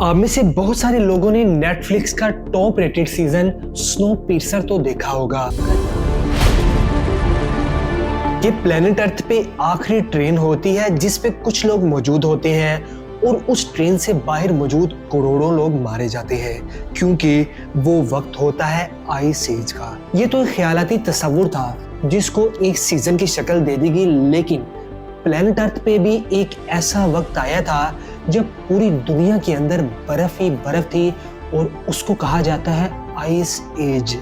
आप में से बहुत सारे लोगों ने नेटफ्लिक्स का टॉप रेटेड सीजन स्नोपीसर तो देखा होगा। ये प्लेनेट अर्थ पे आखिरी ट्रेन होती है जिस पे कुछ लोग मौजूद होते हैं और उस ट्रेन से बाहर मौजूद करोड़ों लोग मारे जाते हैं क्योंकि वो वक्त होता है आइस एज का। ये तो एक ख्यालाती तस्वुर था जिसको एक सीजन की शक्ल दे दी गई, लेकिन प्लेनेट अर्थ पे भी एक ऐसा वक्त आया था जब पूरी दुनिया के अंदर बर्फ ही बर्फ थी और उसको कहा जाता है आइस एज।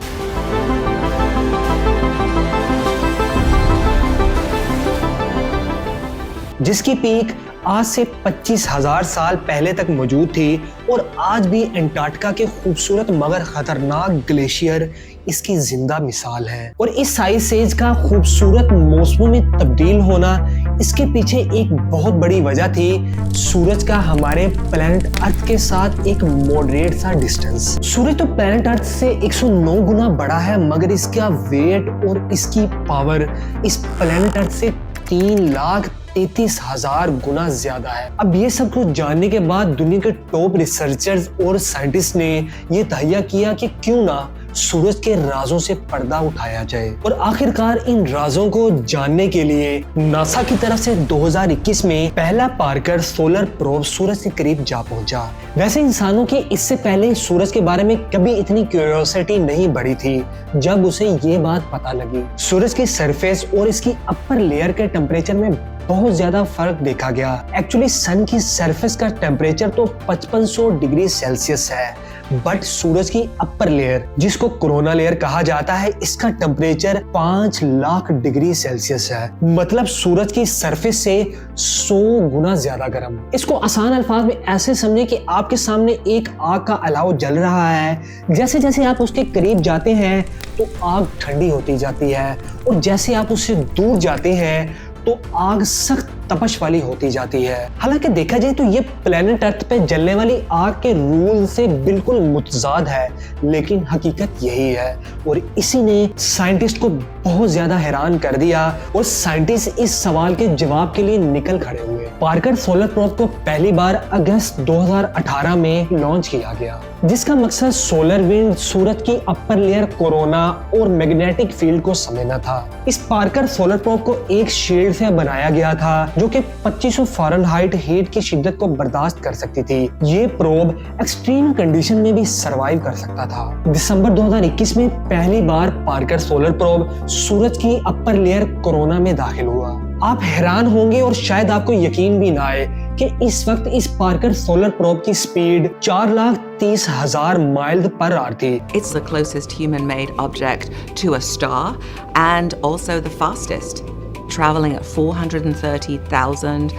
जिसकी पीक आज से 25,000 साल पहले तक मौजूद थी और आज भी अंटार्कटिका के खूबसूरत मगर खतरनाक ग्लेशियर इसकी जिंदा मिसाल है। और इस आइस एज का खूबसूरत मौसमों में तब्दील होना, इसके पीछे एक बहुत बड़ी वजह थी सूरज का हमारे प्लेनेट अर्थ के साथ एक मॉडरेट सा डिस्टेंस। सूरज तो प्लेनेट अर्थ से 109 गुना बड़ा है, मगर इसका वेट और इसकी पावर इस प्लेनेट अर्थ से 3,33,000 गुना ज्यादा है। अब ये सब कुछ जानने के बाद दुनिया के टॉप रिसर्चर्स और साइंटिस्ट ने ये तहैया किया कि क्यों ना सूरज के राजों से पर्दा उठाया जाए। और आखिरकार इन राजों को जानने के लिए नासा की तरफ से 2021 में पहला पार्कर सोलर प्रोब सूरज के करीब जा पहुंचा। वैसे इंसानों की इससे पहले सूरज के बारे में कभी इतनी क्यूरियोसिटी नहीं बढ़ी थी जब उसे ये बात पता लगी। सूरज की सरफेस और इसकी अपर लेयर के टेम्परेचर में बहुत ज्यादा फर्क देखा गया। एक्चुअली सन की सरफेस का टेम्परेचर तो 5500 डिग्री सेल्सियस है, बट सूरज की अपर लेयर जिसको कोरोना लेयर कहा जाता है, इसका टेम्परेचर 5 लाख डिग्री सेल्सियस है। मतलब सूरज की सरफेस से 100 गुना ज्यादा गर्म। इसको आसान अल्फाज में ऐसे समझे कि आपके सामने एक आग का अलाव जल रहा है, जैसे जैसे आप उसके करीब जाते हैं तो आग ठंडी होती जाती है और जैसे आप उससे दूर जाते हैं तो आग सख्त तपश वाली होती जाती है। हालांकि देखा जाए तो ये प्लेनेट अर्थ पे जलने वाली आग के रूल से बिल्कुल मुतजाद है, लेकिन हकीकत यही है और इसी ने साइंटिस्ट को बहुत ज्यादा हैरान कर दिया और साइंटिस्ट इस सवाल के जवाब के लिए निकल खड़े हुए। पार्कर सोलर प्रोब को पहली बार अगस्त 2018 में लॉन्च किया गया, जिसका मकसद सोलर विंड, सूरज की अपर लेयर, कोरोना और मैग्नेटिक फील्ड को समझना था। इस पार्कर सोलर प्रोब को एक शील्ड से बनाया गया था जो कि 2500 फ़ारेनहाइट हीट की शिद्दत को बर्दाश्त कर सकती थी। ये प्रोब एक्सट्रीम कंडीशन में भी सरवाइव कर सकता था। दिसंबर 2021 में पहली बार पार्कर सोलर प्रोब सूरज की अपर लेयर कोरोना में दाखिल हुआ। आप हैरान होंगे और शायद आपको यकीन भी ना आए कि इस वक्त इस पार्कर सोलर प्रोब की स्पीड 4,30,000 माइल पर आवर थी। It's the closest human-made object to a star and also the fastest, traveling at 430,000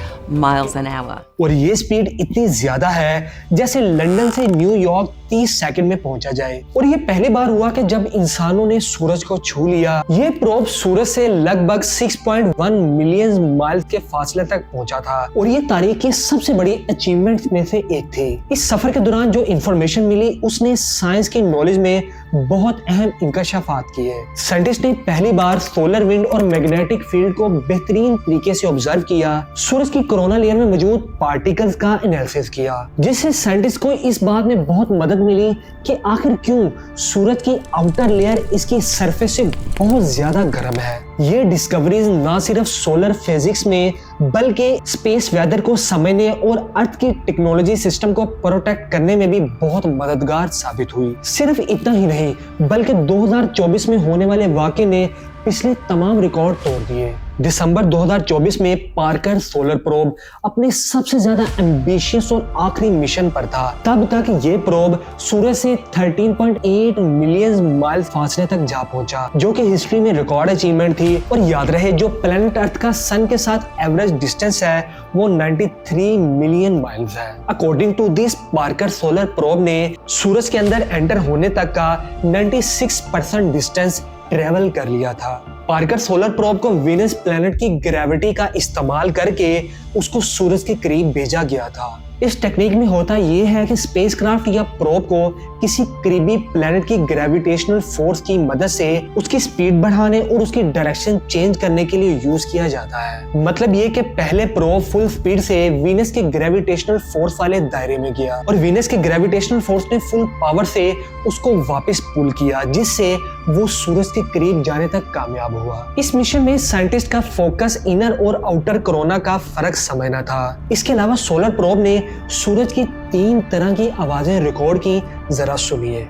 miles an hour. और ये स्पीड इतनी ज्यादा है जैसे लंदन से न्यूयॉर्क 30 सेकंड में पहुंचा जाए। और ये पहली बार हुआ कि जब इंसानों ने सूरज को छू लिया। ये प्रोब सूरज से लगभग 6.1 मिलियन माइल के फासले तक पहुंचा था और ये तारीख की सबसे बड़ी अचीवमेंट में से एक थी। इस सफर के दौरान जो इंफॉर्मेशन मिली उसने साइंस की नॉलेज में बहुत अहम इंकशाफात किए। साइंटिस्ट ने पहली बार सोलर विंड और मैग्नेटिक फील्ड को बेहतरीन तरीके से ऑब्जर्व किया, सूरज की कोरोना लेयर में मौजूद पार्टिकल्स का एनालिसिस किया, जिससे साइंटिस्ट को इस बात में बहुत मदद मिली कि आखिर क्यों सूरज की आउटर लेयर इसकी सरफेस से बहुत ज्यादा गर्म है। ये डिस्कवरीज ना सिर्फ सोलर फिजिक्स में बल्कि स्पेस वेदर को समझने और अर्थ की टेक्नोलॉजी सिस्टम को प्रोटेक्ट करने में भी बहुत मददगार साबित हुई। सिर्फ इतना ही नहीं बल्कि 2024 में होने वाले वाक़े ने पिछले तमाम रिकॉर्ड तोड़ दिए। दिसंबर 2024 में पार्कर सोलर प्रोब अपने सबसे ज्यादा एम्बिशियस और आखिरी मिशन पर था। तब तक ये प्रोब सूरज से 13.8 मिलियन माइल फासले तक जा पहुंचा, जो कि हिस्ट्री में रिकॉर्ड अचीवमेंट थी। और याद रहे जो प्लेनेट अर्थ का सन के साथ एवरेज डिस्टेंस है वो 93 मिलियन माइल्स है। According to this Parker solar probe ने सूरज के अंदर एंटर होने तक का 96% डिस्टेंस ट्रेवल कर लिया था। पार्कर सोलर प्रोब को वीनस प्लैनेट की ग्रेविटी का इस्तेमाल करके उसको सूरज के करीब भेजा गया था। इस टेक्निक में होता ये है कि स्पेसक्राफ्ट या प्रोब को किसी करीबी प्लेनेट की ग्रेविटेशनल फोर्स की मदद से उसकी स्पीड बढ़ाने और उसकी डायरेक्शन चेंज करने के लिए यूज किया जाता है। मतलब ये कि पहले प्रोब फुल स्पीड से वीनस के ग्रेविटेशनल फोर्स वाले दायरे में गया और वीनस के ग्रेविटेशनल फोर्स ने फुल पावर से उसको वापस पुल किया, जिससे वो सूरज के करीब जाने तक कामयाब हुआ। इस मिशन में साइंटिस्ट का फोकस इनर और आउटर कोरोना का फर्क समझना था। इसके अलावा सोलर प्रोब ने सूरज की 3 तरह की आवाजें रिकॉर्ड की, जरा सुनिए।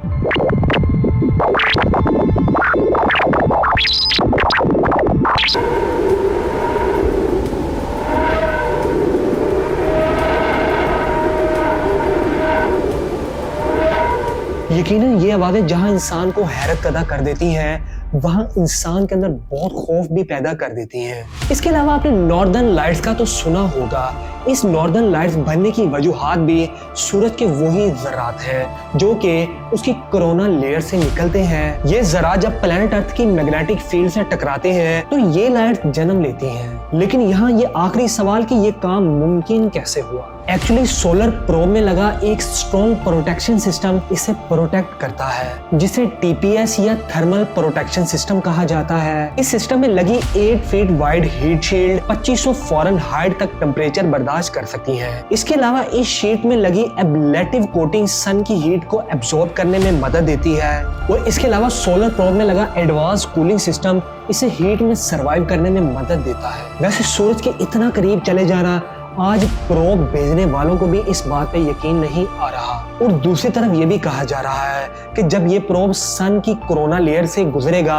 यकीनन ये आवाजें जहां इंसान को हैरत पैदा कर देती हैं, वहां इंसान के अंदर बहुत खौफ भी पैदा कर देती हैं। इसके अलावा आपने नॉर्दर्न लाइट्स का तो सुना होगा। इस नॉर्दर्न लाइट्स बनने की वजूहात भी सूरज के वही ज़रात हैं जो कि उसकी कोरोना लेयर से निकलते हैं। ये ज़रात जब प्लैनेट अर्थ की मैग्नेटिक फील्ड से टकराते हैं तो ये लाइट्स जन्म लेती हैं। लेकिन यहाँ ये आखिरी सवाल कि ये काम मुमकिन कैसे हुआ। एक्चुअली सोलर प्रोब में लगा एक स्ट्रॉन्ग प्रोटेक्शन सिस्टम इसे प्रोटेक्ट करता है, जिसे TPS या थर्मल प्रोटेक्शन सिस्टम कहा जाता है। इस सिस्टम में लगी 8 feet wide heat shield 2500 Fahrenheit तक टेम्परेचर बर्दाश्त कर सकती है। इसके अलावा इस शीट में लगी एब्लेटिव कोटिंग सन की हीट को एब्जॉर्ब करने में मदद देती है और इसके अलावा सोलर प्रोब में लगा एडवांस कूलिंग सिस्टम इसे हीट में सर्वाइव करने में मदद देता है। वैसे सूरज के इतना करीब चले जाना आज प्रोब भेजने वालों को भी इस बात पे यकीन नहीं आ रहा। और दूसरी तरफ ये भी कहा जा रहा है कि जब ये प्रोब सन की कोरोना लेयर से गुजरेगा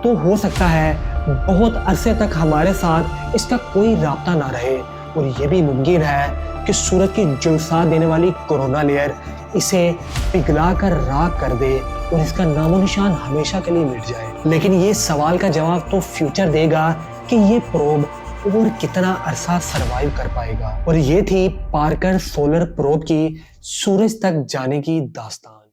तो हो सकता है बहुत अरसे तक हमारे साथ इसका कोई राब्ता ना रहे और ये भी मुमकिन है कि सूरज की झुलसा देने वाली कोरोना लेयर इसे पिघला कर राख कर दे और इसका नामो निशान हमेशा के लिए मिट जाए। लेकिन ये सवाल का जवाब तो फ्यूचर देगा कि ये प्रोब और कितना अरसा सरवाइव कर पाएगा। और ये थी पार्कर सोलर प्रोब की सूरज तक जाने की दास्तान।